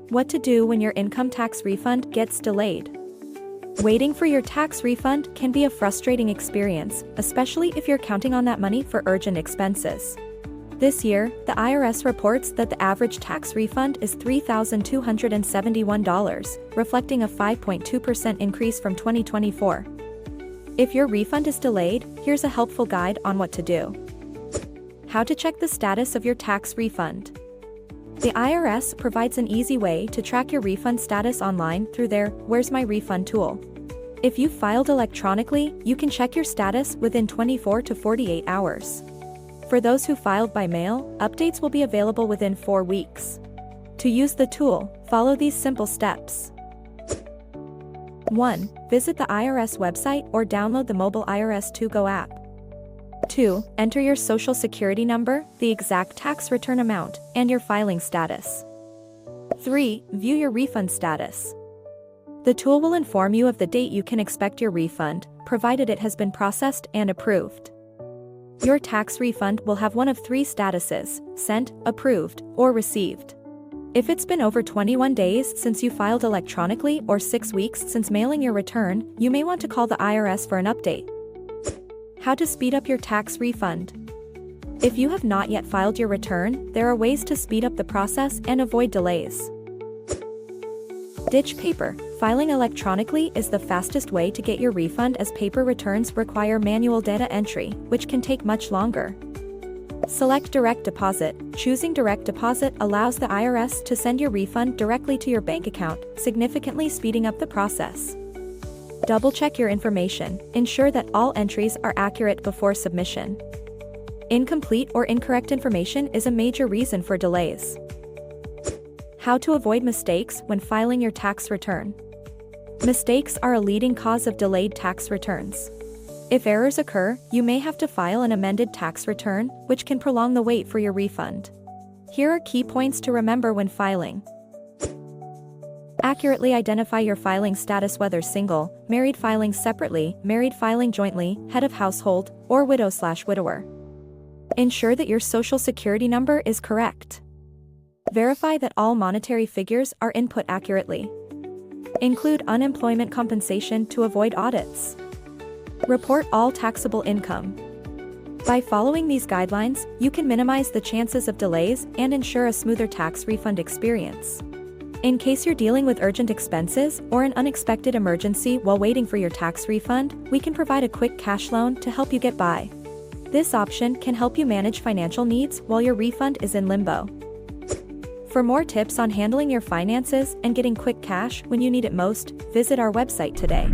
What to do when your income tax refund gets delayed. Waiting for your tax refund can be a frustrating experience, especially if you're counting on that money for urgent expenses. This year, the IRS reports that the average tax refund is $3,271, reflecting a 5.2% increase from 2024. If your refund is delayed, here's a helpful guide on what to do. How to check the status of your tax refund. The IRS provides an easy way to track your refund status online through their Where's My Refund tool. If you filed electronically, you can check your status within 24 to 48 hours. For those who filed by mail, updates will be available within 4 weeks. To use the tool, follow these simple steps. 1. Visit the IRS website or download the mobile IRS To Go app. 2. Enter your Social Security number, the exact tax return amount, and your filing status. 3. View your refund status. The tool will inform you of the date you can expect your refund, provided it has been processed and approved. Your tax refund will have one of 3 statuses: sent, approved, or received. If it's been over 21 days since you filed electronically or 6 weeks since mailing your return, you may want to call the IRS for an update. How to speed up your tax refund. If you have not yet filed your return, there are ways to speed up the process and avoid delays. Ditch paper. Filing electronically is the fastest way to get your refund, as paper returns require manual data entry, which can take much longer. Select direct deposit. Choosing direct deposit allows the IRS to send your refund directly to your bank account, significantly speeding up the process. Double-check your information. Ensure that all entries are accurate before submission. Incomplete or incorrect information is a major reason for delays. How to avoid mistakes when filing your tax return. Mistakes are a leading cause of delayed tax returns. If errors occur, you may have to file an amended tax return, which can prolong the wait for your refund. Here are key points to remember when filing. Accurately identify your filing status, whether single, married filing separately, married filing jointly, head of household, or widow/widower. Ensure that your Social Security number is correct. Verify that all monetary figures are input accurately. Include unemployment compensation to avoid audits. Report all taxable income. By following these guidelines, you can minimize the chances of delays and ensure a smoother tax refund experience. In case you're dealing with urgent expenses or an unexpected emergency while waiting for your tax refund, we can provide a quick cash loan to help you get by. This option can help you manage financial needs while your refund is in limbo. For more tips on handling your finances and getting quick cash when you need it most, visit our website today.